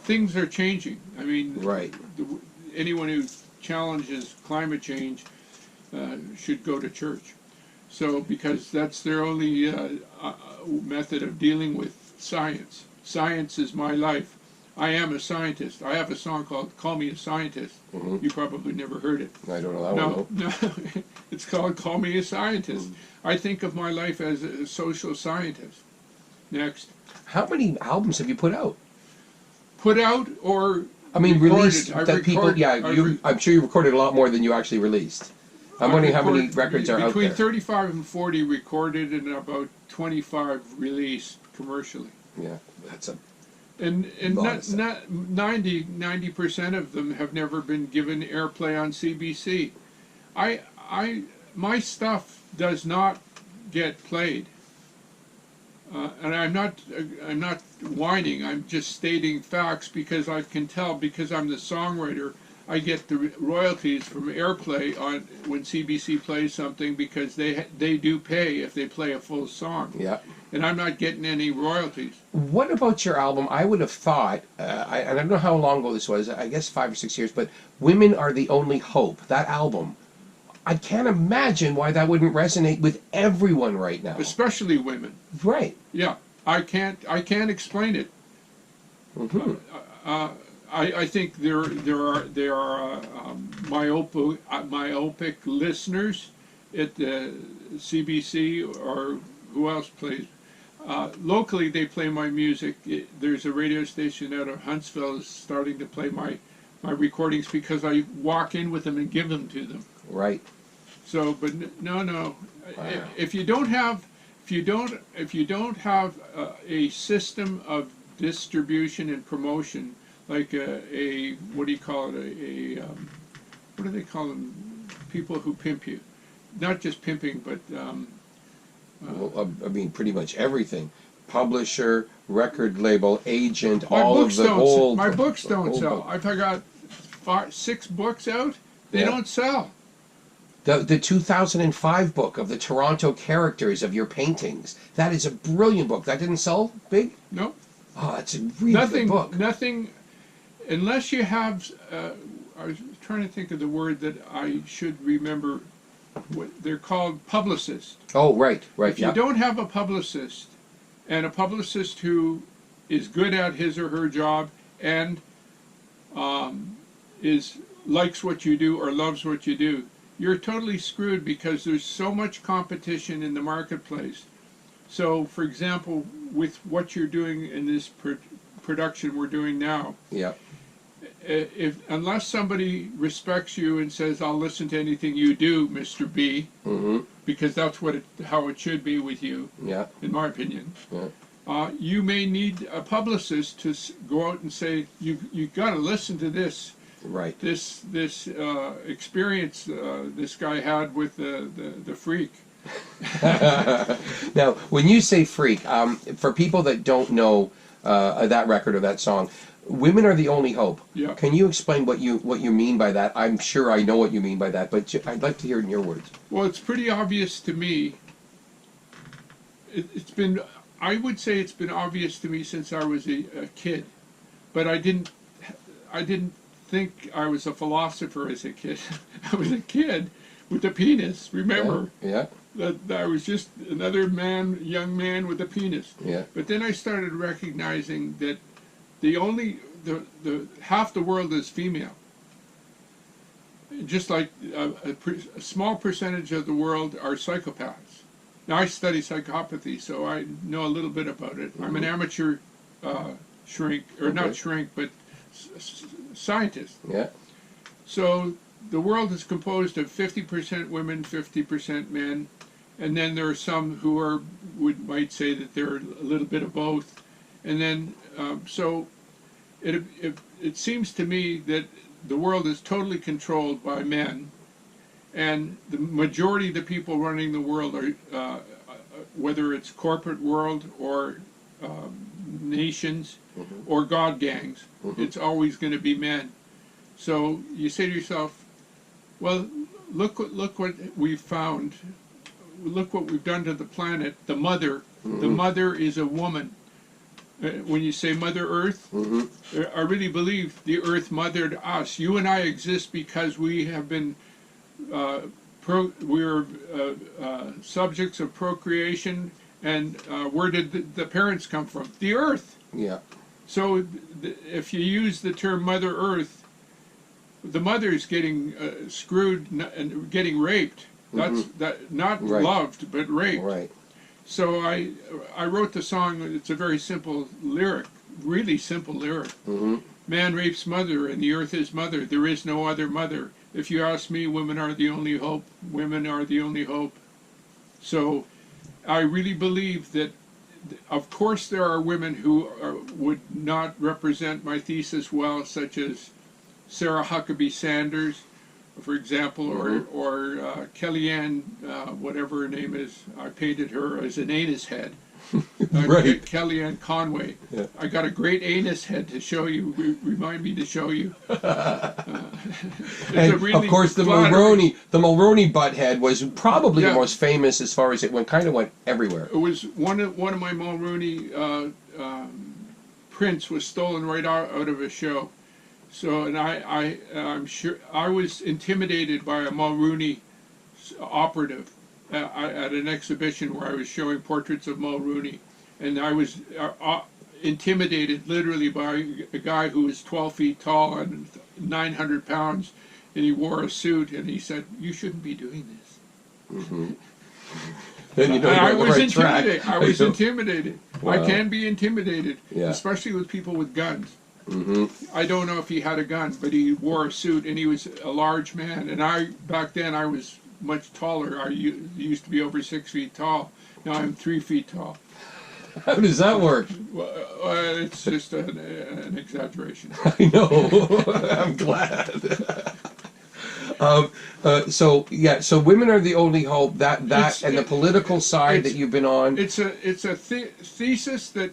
things are changing. Right. Anyone who challenges climate change should go to church. So, because that's their only method of dealing with science. Science is my life. I am a scientist. I have a song called "Call Me a Scientist." You probably never heard it. I don't know that one. No, it's called "Call Me a Scientist." I think of my life as a social scientist. Next. How many albums have you put out? Put out or I mean, released recorded. that people. Yeah, I'm sure you recorded a lot more than you actually released. I'm wondering how many records are out there. Between 35 and 40 recorded and about 25 released commercially. Yeah, that's a. And not 90% of them have never been given airplay on CBC. My stuff does not get played, and I'm not whining. I'm just stating facts because I can tell, because I'm the songwriter. I get the royalties from airplay on when CBC plays something, because they do pay if they play a full song. Yeah. And I'm not getting any royalties. What about your album? I would have thought, I don't know how long ago this was, I guess 5 or 6 years, but Women Are the Only Hope, that album, I can't imagine why that wouldn't resonate with everyone right now. Especially women. Right. Yeah, I can't explain it. I think there are myopic listeners at the CBC, or who else plays. Locally, they play my music. There's a radio station out of Huntsville is starting to play my recordings because I walk in with them and give them to them. Right. So, but no. Wow. If you don't have a system of distribution and promotion, like a what do you call it? What do they call them? People who pimp you, not just pimping, but. Well, I mean, pretty much everything. Publisher, record label, agent, all of the old. My books don't sell. I've got 6 books out. They don't sell. The 2005 book of the Toronto characters of your paintings. That is a brilliant book. That didn't sell big? No. Oh, it's a really good book. Nothing, unless you have, I was trying to think of the word that I should remember. They're called publicists. Oh, right. If you don't have a publicist, and a publicist who is good at his or her job and likes what you do or loves what you do, you're totally screwed, because there's so much competition in the marketplace. So, for example, with what you're doing in this production we're doing now, unless somebody respects you and says, "I'll listen to anything you do, Mr. B," because that's how it should be with you, in my opinion. You may need a publicist to go out and say, "You got to listen to this." Right. This experience this guy had with the freak. Now, when you say freak, for people that don't know that record or that song, Women Are the Only Hope. Yeah. Can you explain what you mean by that? I'm sure I know what you mean by that, but I'd like to hear it in your words. Well, it's pretty obvious to me. I would say it's been obvious to me since I was a kid, but I didn't think I was a philosopher as a kid. I was a kid with a penis. Remember? Yeah. That I was just another young man with a penis. Yeah. But then I started recognizing that the half the world is female. Just like a small percentage of the world are psychopaths. Now, I study psychopathy, so I know a little bit about it. I'm an amateur shrink, or not shrink, but scientist. Yeah. So the world is composed of 50% women, 50% men, and then there are some who might say that they're a little bit of both, and then so it seems to me that the world is totally controlled by men, and the majority of the people running the world are whether it's corporate world or nations or god gangs, it's always going to be men. So you say to yourself, well, look what we've found. Look what we've done to the planet. The mother is a woman. when you say Mother Earth, I really believe the Earth mothered us. You and I exist because we have been we're subjects of procreation, and where did the parents come from? The Earth. Yeah. So if you use the term Mother Earth, the mother's getting screwed and getting raped. That's not loved, but raped. Right. So I wrote the song. It's a very simple lyric, really simple lyric. Man rapes mother, and the earth is mother. There is no other mother. If you ask me, women are the only hope. Women are the only hope. So I really believe that, of course, there are women who would not represent my thesis well, such as Sarah Huckabee Sanders, for example, or Kellyanne, whatever her name is. I painted her as an anus head. Right. Kellyanne Conway. Yeah. I got a great anus head to show you. Remind me to show you. And really of course, the Mulrooney butt head was probably the most famous as far as it went. Kind of went everywhere. It was one of my Mulrooney prints was stolen right out of a show. So, and I'm sure I was intimidated by a Mulrooney operative at an exhibition where I was showing portraits of Mulrooney, and I was intimidated literally by a guy who was 12 feet tall and 900 pounds, and he wore a suit, and he said, "You shouldn't be doing this." Then you don't I go on the was right intimidated. track. I was intimidated. Wow. I can be intimidated, Yeah. especially with people with guns. I don't know if he had a gun, but he wore a suit, and he was a large man. And back then, I was much taller. I used to be over 6 feet tall. Now I'm 3 feet tall. How does that work? Well, it's just an exaggeration. I know. I'm glad. So women are the only hope. And the political side that you've been on. It's a thesis that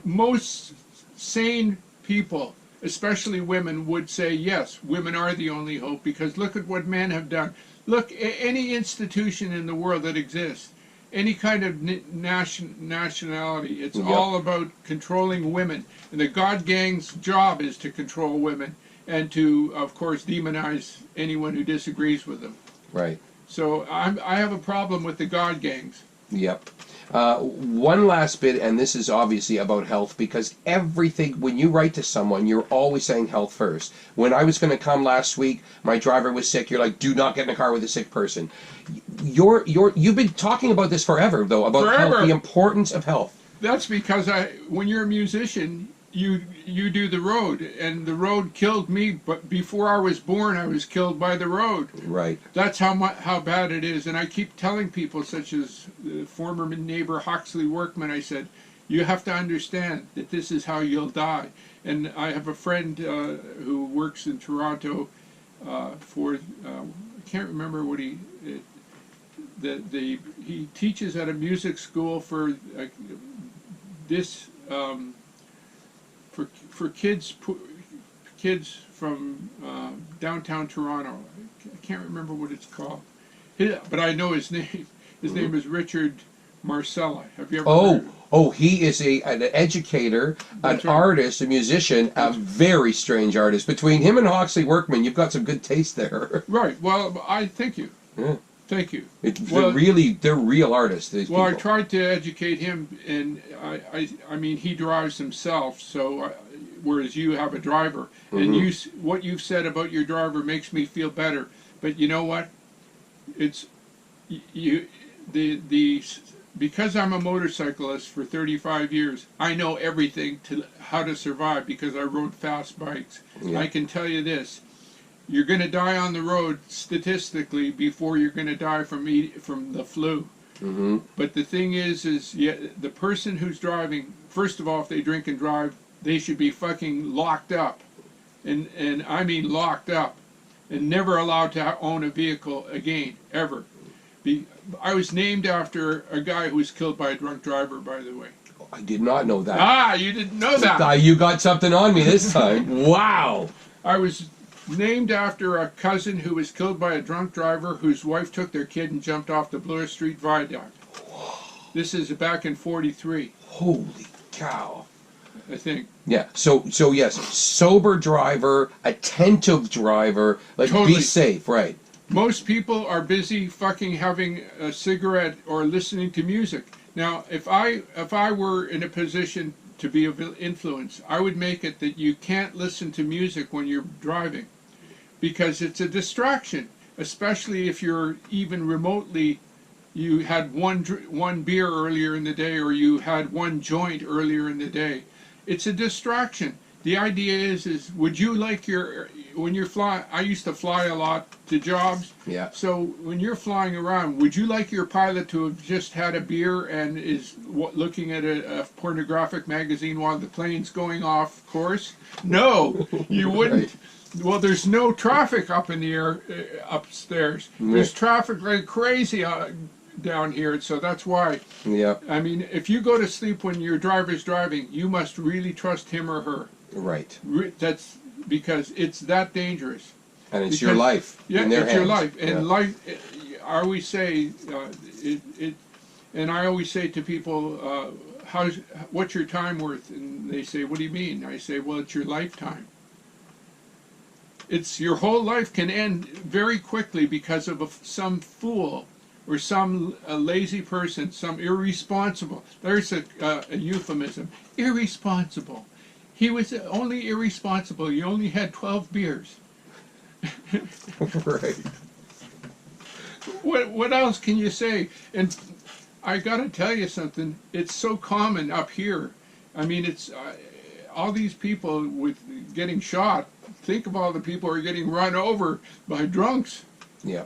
most sane people, especially women, would say yes. Women are the only hope, because look at what men have done. Look, any institution in the world that exists, any kind of nationality, it's all about controlling women. And the God Gang's job is to control women and to, of course, demonize anyone who disagrees with them. Right. So I have a problem with the God Gangs. Yep. One last bit, and this is obviously about health, because everything, when you write to someone, you're always saying health first. When I was going to come last week, my driver was sick. You're like, do not get in a car with a sick person. You've been talking about this forever, though, about health, the importance of health. That's because when you're a musician, you do the road, and the road killed me. But before I was born, I was killed by the road. Right. That's how bad it is. And I keep telling people, such as the former neighbor Huxley Workman, I said, you have to understand that this is how you'll die. And I have a friend who works in Toronto I can't remember what he teaches at a music school for for kids from downtown Toronto. I can't remember what it's called, but I know his name. His name is Richard Marcella. Have you ever heard? Oh, he is an educator, artist, a musician, a very strange artist. Between him and Huxley Workman, you've got some good taste there. Right. Well, I thank you. Yeah. Thank you. They're real artists, these people. I tried to educate him, and I mean, he drives himself, so whereas you have a driver, and what you've said about your driver makes me feel better. But you know what? It's because I'm a motorcyclist for 35 years, I know everything to how to survive because I rode fast bikes. Yeah. I can tell you this. You're going to die on the road statistically before you're going to die from the flu. But the thing is the person who's driving, first of all, if they drink and drive, they should be fucking locked up. And I mean locked up. And never allowed to own a vehicle again, ever. I was named after a guy who was killed by a drunk driver, by the way. I did not know that. Ah, you didn't know that. You got something on me this time. Wow. I was named after a cousin who was killed by a drunk driver whose wife took their kid and jumped off the Bloor Street Viaduct. This is back in '43. Holy cow. I think. Yeah. So yes, sober driver, attentive driver, like Totally. be safe, right? Most people are busy fucking having a cigarette or listening to music. Now, if I were in a position to be of influence, I would make it that you can't listen to music when you're driving, because it's a distraction, especially if you're even remotely, you had one beer earlier in the day, or you had one joint earlier in the day. It's a distraction. The idea is would you like when you're flying, I used to fly a lot to jobs. Yeah. So when you're flying around, would you like your pilot to have just had a beer and is looking at a pornographic magazine while the plane's going off course? No, you wouldn't. Right. Well, there's no traffic up in the air, upstairs. There's traffic like crazy down here, so that's why. Yeah. I mean, if you go to sleep when your driver's driving, you must really trust him or her. Right. That's because it's that dangerous. And it's your life. Yeah, in their it's hands. your life. And life, I always say, and I always say to people, what's your time worth? And they say, what do you mean? I say, well, it's your lifetime. It's your whole life can end very quickly because of some fool or some lazy person, some irresponsible. There's a euphemism. Irresponsible. He was only irresponsible. He only had 12 beers. Right. What else can you say? And I got to tell you something. It's so common up here. I mean, it's all these people with getting shot. Think of all the people who are getting run over by drunks. Yeah.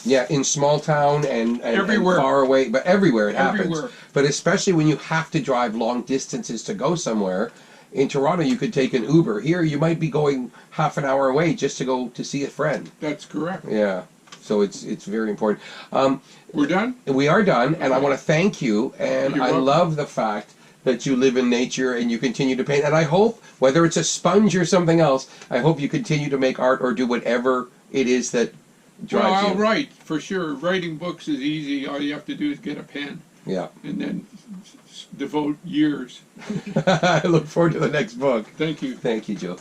Yeah, in small town and everywhere. And far away, but everywhere it Everywhere. happens. But especially when you have to drive long distances to go somewhere. In Toronto, you could take an Uber. Here, you might be going half an hour away just to go to see a friend. That's correct. Yeah, so it's very important. We're done? We are done, and I want to thank you. And I love the fact that you live in nature and you continue to paint. And I hope, whether it's a sponge or something else, I hope you continue to make art or do whatever it is that drives you. I'll write, for sure. Writing books is easy. All you have to do is get a pen. Yeah. And then devote years. I look forward to the next book. Thank you. Thank you, Joe.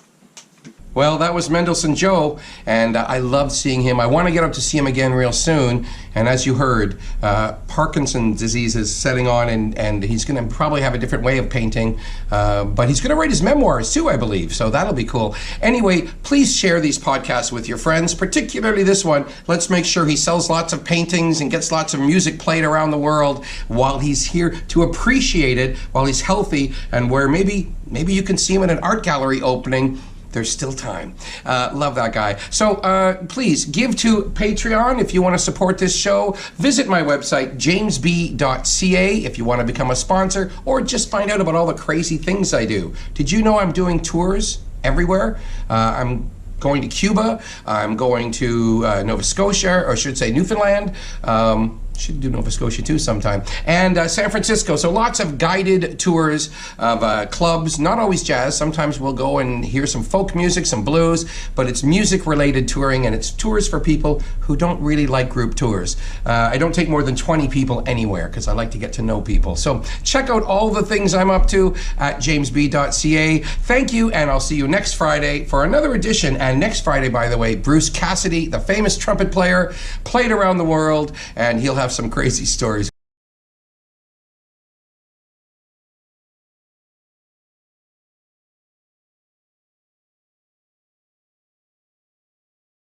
Well, that was Mendleson Joe, and I loved seeing him. I want to get up to see him again real soon. And as you heard, Parkinson's disease is setting on, and he's going to probably have a different way of painting. But he's going to write his memoirs too, I believe. So that'll be cool. Anyway, please share these podcasts with your friends, particularly this one. Let's make sure he sells lots of paintings and gets lots of music played around the world while he's here to appreciate it, while he's healthy, and where maybe you can see him at an art gallery opening. There's still time. Love that guy. So please give to Patreon if you want to support this show. Visit my website, jaymzbee.ca, if you want to become a sponsor or just find out about all the crazy things I do. Did you know I'm doing tours everywhere? I'm going to Cuba. I'm going to Nova Scotia, or I should say Newfoundland. Should do Nova Scotia too sometime. And San Francisco. So lots of guided tours of clubs, not always jazz. Sometimes we'll go and hear some folk music, some blues, but it's music related touring, and it's tours for people who don't really like group tours. I don't take more than 20 people anywhere because I like to get to know people. So check out all the things I'm up to at jaymzbee.ca. Thank you, and I'll see you next Friday for another edition. And next Friday, by the way, Bruce Cassidy, the famous trumpet player, played around the world, and he'll have some crazy stories.